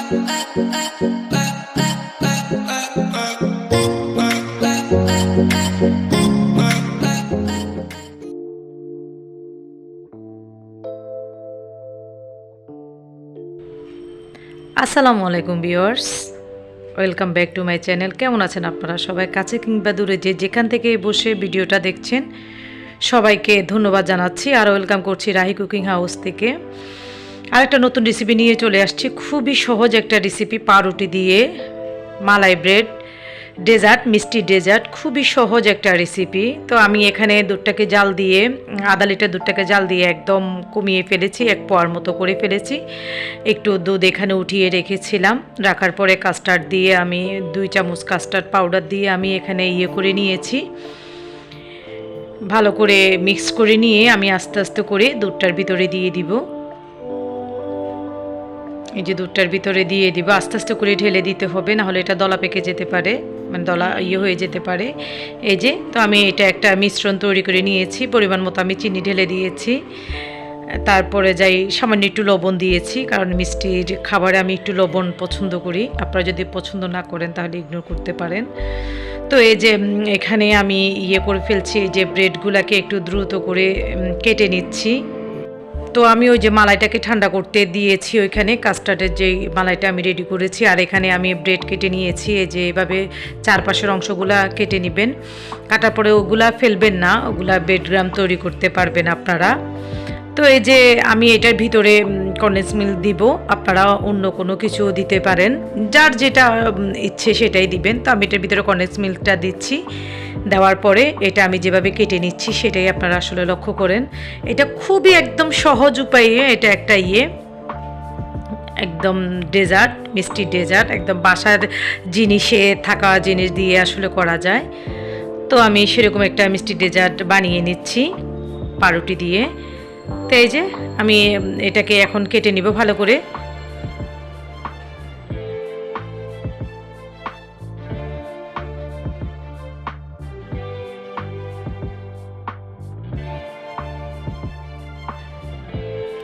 আসসালামু আলাইকুম viewers, welcome back to my channel. কেমন আছেন আপনারা সবাই? কাছে কিংবা দূরে যেখান থেকে বসে ভিডিওটা দেখছেন সবাইকে ধন্যবাদ জানাচ্ছি আর ওয়েলকাম করছি রাহি কুকিং হাউস থেকে। আরেকটা নতুন রেসিপি নিয়ে চলে আসছি। খুবই সহজ একটা রেসিপি, পাউরুটি দিয়ে মালাই ব্রেড ডেজার্ট, মিষ্টি ডেজার্ট, খুবই সহজ একটা রেসিপি। তো আমি এখানে দুধটাকে জাল দিয়ে, আধা লিটার দুধটাকে জাল দিয়ে একদম কমিয়ে ফেলেছি, এক পোয়ার মতো করে ফেলেছি। একটু দুধ এখানে উঠিয়ে রেখেছিলাম, রাখার পরে কাস্টার্ড দিয়ে আমি 2 চামচ কাস্টার্ড পাউডার দিয়ে আমি এখানে করে নিয়েছি। ভালো করে মিক্স করে নিয়ে আমি আস্তে আস্তে করে দুধটার ভিতরে দিয়ে দিব। এই যে দুধটার ভিতরে দিয়ে দিব, আস্তে আস্তে করে ঢেলে দিতে হবে, না হলে এটা দলা পেকে যেতে পারে, মানে দলা হয়ে যেতে পারে। এই যে, তো আমি এটা একটা মিশ্রণ তৈরি করে নিয়েছি। পরিমাণ মতো আমি চিনি ঢেলে দিয়েছি, তারপরে যাই সামান্য একটু লবণ দিয়েছি, কারণ মিষ্টির খাবারে আমি একটু লবণ পছন্দ করি। আপনারা যদি পছন্দ না করেন তাহলে ইগনোর করতে পারেন। তো এই যে এখানে আমি করে ফেলছি, এই যে ব্রেডগুলোকে একটু দ্রুত করে কেটে নিচ্ছি। তো আমি ওই যে মালাইটাকে ঠান্ডা করতে দিয়েছি, ওইখানে কাস্টার্ডের যেই মালাইটা আমি রেডি করেছি, আর এখানে আমি ব্রেড কেটে নিয়েছি। এই যে এভাবে চারপাশের অংশগুলা কেটে নেবেন, কাটার পরে ওগুলা ফেলবেন না, ওগুলা ব্রেডগ্রাম তৈরি করতে পারবেন আপনারা। তো এই যে আমি এটার ভিতরে কন্ডেন্স মিল্ক দিব, আপনারা অন্য কোনো কিছু দিতে পারেন, যার যেটা ইচ্ছে সেটাই দিবেন। তো আমি এটার ভিতরে কন্ডেন্স মিল্কটা দিচ্ছি। দেওয়ার পরে এটা আমি যেভাবে কেটে নিচ্ছি সেটাই আপনারা আসলে লক্ষ্য করেন। এটা খুবই একদম সহজ উপায়ে এটা একটা একদম ডেজার্ট, মিষ্টি ডেজার্ট, একদম বাসার জিনিসে থাকা জিনিস দিয়ে আসলে করা যায়। তো আমি সেরকম একটা মিষ্টি ডেজার্ট বানিয়ে নিচ্ছি পাউরুটি দিয়ে। তো এই যে আমি এটাকে এখন কেটে নিব ভালো করে।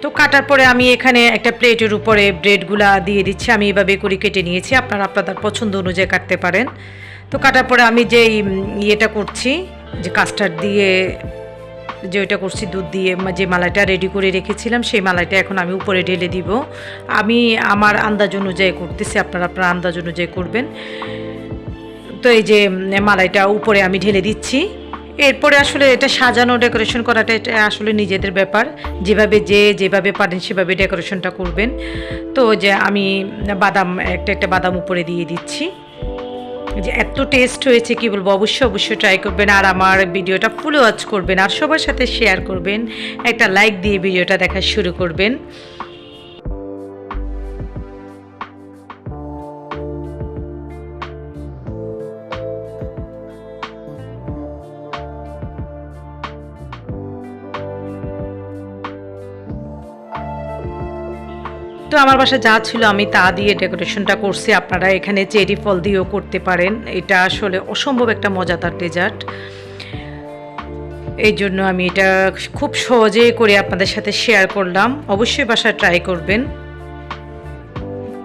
তো কাটার পরে আমি এখানে একটা প্লেটের উপরে ব্রেডগুলা দিয়ে দিচ্ছি। আমি এভাবে করে কেটে নিয়েছি, আপনারা আপনাদের পছন্দ অনুযায়ী কাটতে পারেন। তো কাটার পরে আমি যে ইয়েটা করছি, যে কাস্টার্ড দিয়ে যে ওইটা করছি, দুধ দিয়ে যে মালাইটা রেডি করে রেখেছিলাম, সেই মালাইটা এখন আমি উপরে ঢেলে দিব। আমি আমার আন্দাজ অনুযায়ী করতেছি, আপনারা আপনার আন্দাজ অনুযায়ী করবেন। তো এই যে মালাইটা উপরে আমি ঢেলে দিচ্ছি। এরপরে আসলে এটা সাজানো, ডেকোরেশন করাটা এটা আসলে নিজেদের ব্যাপার, যেভাবে পারেন সেভাবে ডেকোরেশনটা করবেন। তো যে আমি বাদাম একটা বাদাম উপরে দিয়ে দিচ্ছি। যে এত টেস্ট হয়েছে কি বলবো, অবশ্যই ট্রাই করবেন, আর আমার ভিডিওটা ফুল ওয়াচ করবেন, আর সবার সাথে শেয়ার করবেন, একটা লাইক দিয়ে ভিডিওটা দেখা শুরু করবেন। তো আমার বাসায় যা ছিল আমি তা দিয়ে ডেকোরেশনটা করছি। আপনারা এখানে চেরি ফল দিয়েও করতে পারেন। এটা আসলে অসম্ভব একটা মজাদার ডেজার্ট, এই জন্য আমি এটা খুব সহজে করে আপনাদের সাথে শেয়ার করলাম। অবশ্যই বাসায় ট্রাই করবেন।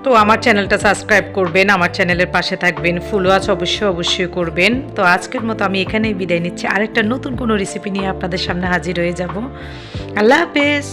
তো আমার চ্যানেলটা সাবস্ক্রাইব করবেন, আমার চ্যানেলের পাশে থাকবেন, ফুল ওয়াচ অবশ্যই করবেন। তো আজকের মতো আমি এখানেই বিদায় নিচ্ছি। আরেকটা নতুন কোনো রেসিপি নিয়ে আপনাদের সামনে হাজির হয়ে যাব। আল্লাহ হাফেজ।